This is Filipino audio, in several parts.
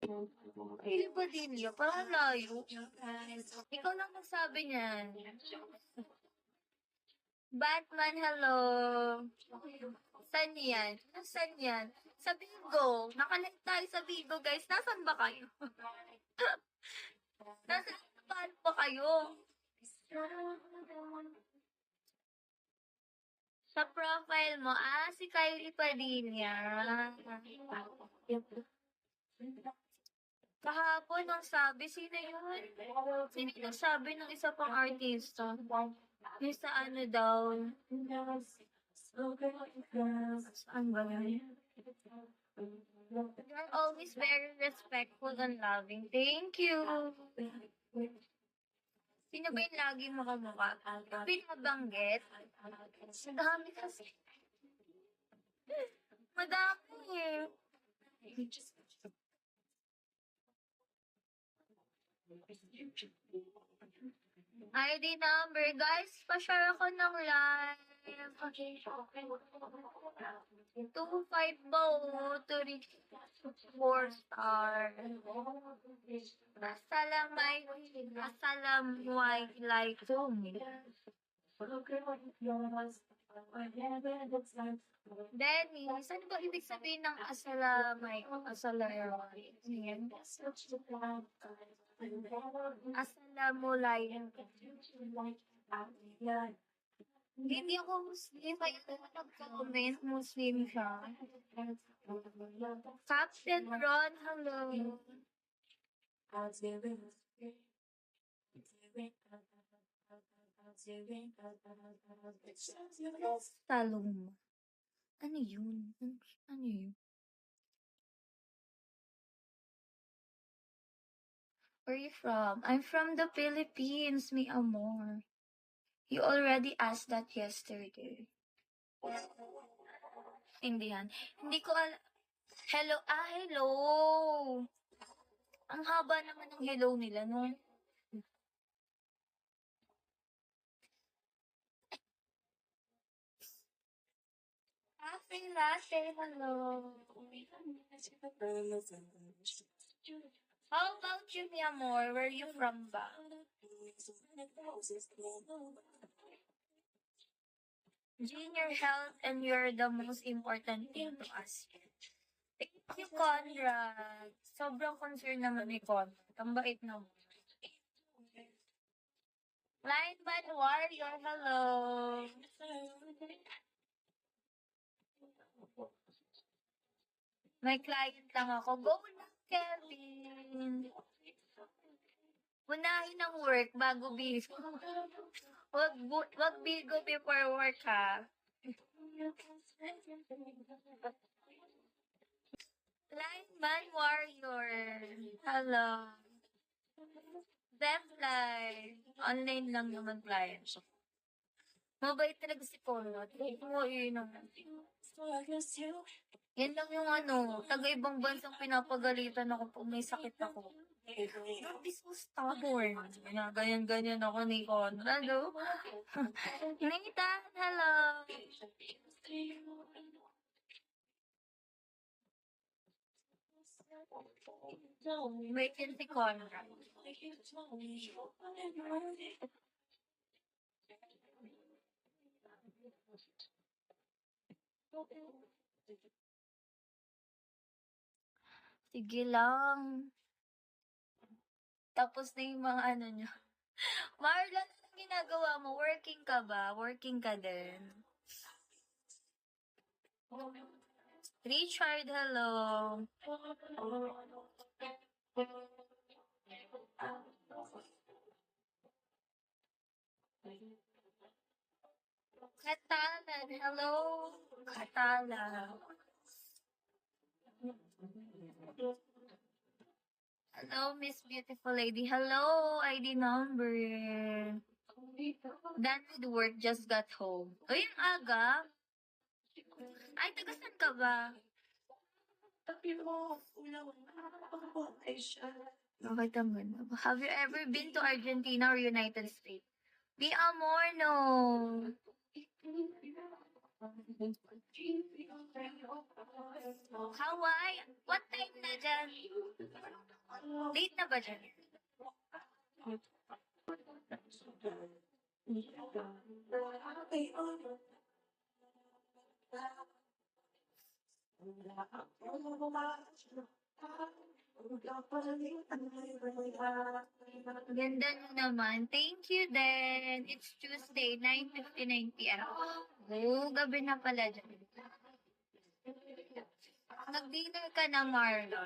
Hindi ba din yun? Parang layo. Ikaw lang nagsabi niyan. Batman, hello. Saan yan? Saan yan? Sa Bigo. Nakalive tayo sa Bigo, guys. Nasaan ba kayo? Nasaan ba kayo? Sa profile mo, si Kylie Padilla. Kahapon nung sabi, sino yun? Sino yung sabi ng isa pang artista? Yung sa ano daw? Saan ba yun? You're always very respectful and loving. Thank you. Sino ba yung lagi mo kamukha? Pinabanggit? Madami kasi. Madami eh. ID number. Guys, pa-share ako ng live. 2-5 ba o? 4 star. Asalamay like Dennis, ano ba ibig sabihin ng asalamay? Asalamay. Asalamulay. Hindi ako Muslim. Kaya nag-comment, Muslim siya. Captain Ron, hello. Talong. Ano yun? Ano yun? Where are you from? I'm from the Philippines, mi amor. You already asked that yesterday. Hindi yan. Hindi ko Hello? Hello! Ang haba naman ng hello nila, no? Cafe latte, hello. How about you, mi amor? Where are you from ba? Junior health and you're the most important thing to us. Thank you, Conrad. Sobrang concern naman ni Conrad. Ang bait naman. Lightman Warrior, hello. May client lang ako. Go na, Kevin. Unahin ang work bago bigo. Wag bigo before work, ha? Lineman Warrior. Hello. Dev Live. Online lang naman client. Mabait talaga si Conrad. Oo, yun naman. Yan lang yung taga-ibang bansang pinapagalitan ako pag may sakit ako. Don't be so stubborn. Ganyan-ganyan ako ni Conrad. Nathan, hello. Wait yun si Conrad. Sige lang. Tapos na yung mga nyo. Marlon, anong ginagawa mo? Working ka ba? Working ka din. Richard, hello. Katalan, hello. Katalan. Hello, Miss Beautiful Lady. Hello, ID number. Done with work, just got home. O, yung aga? Ay, taga saan ka ba? Okay, tama na. Have you ever been to Argentina or United States? Di amor, no. Hawaii, what time na dyan? Late na ba dyan? Ganda nyo naman. Thank you then. It's Tuesday, 9:59 p.m. Oh, gabi na pala dyan. Nag-dinner ka na, Marlo.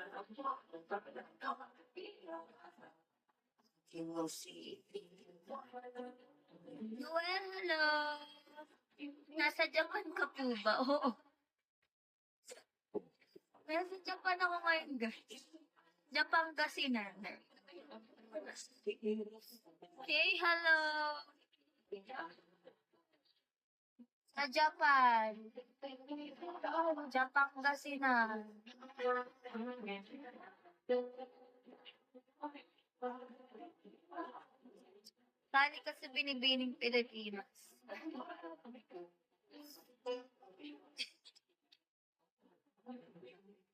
Noel, hello. Nasa Japan ka po ba? Oo. Nasa Japan ako ngayon, guys. Japan kasi na. Okay, hello. Sa Japan. Japan kasi na. Tali kasi binibining Pilipinas.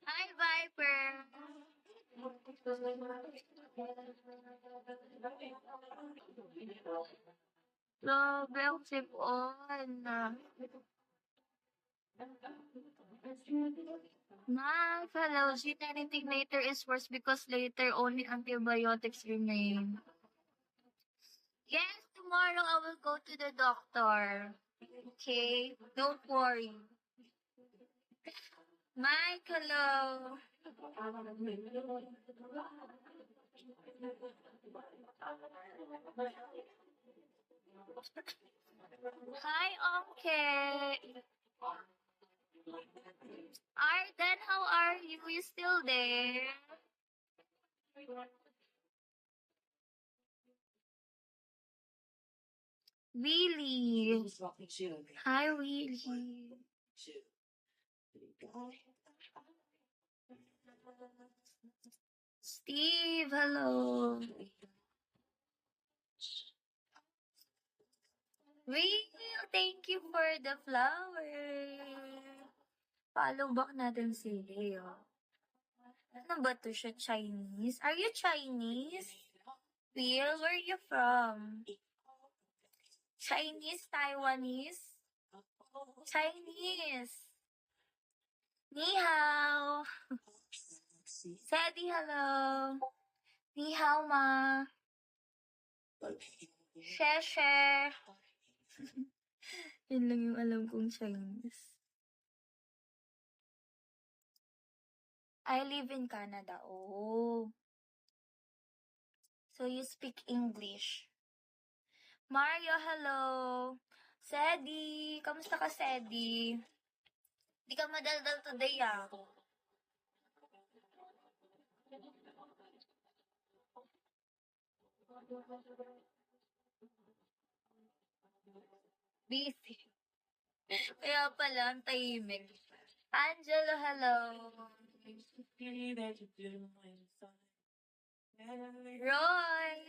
Hi, Viper. Grabe ang sip-on. Max, hello. Gene, anything later is worse because later only antibiotics remain. Yes, tomorrow I will go to the doctor. Okay? Don't worry. Mike, hello. Hi, Omke. Arden, how are you? You still there? Willie. Hi, Willie. Steve, hello. Will, thank you for the flower. Follow back natin si Leo. Ano ba to siya? Chinese? Are you Chinese? Will, where are you from? Chinese? Taiwanese? Chinese. Ni hao. Sadie, hello. Ni hao ma. Sheshe. Yun lang yung alam kong Chinese. I live in Canada. Oh. So you speak English. Mario, hello. Sadie. Kamusta ka, Sadie? Di ka madaldal today, ah. Busy. Kaya pala, ang tahimik. Angelo, hello. Roy.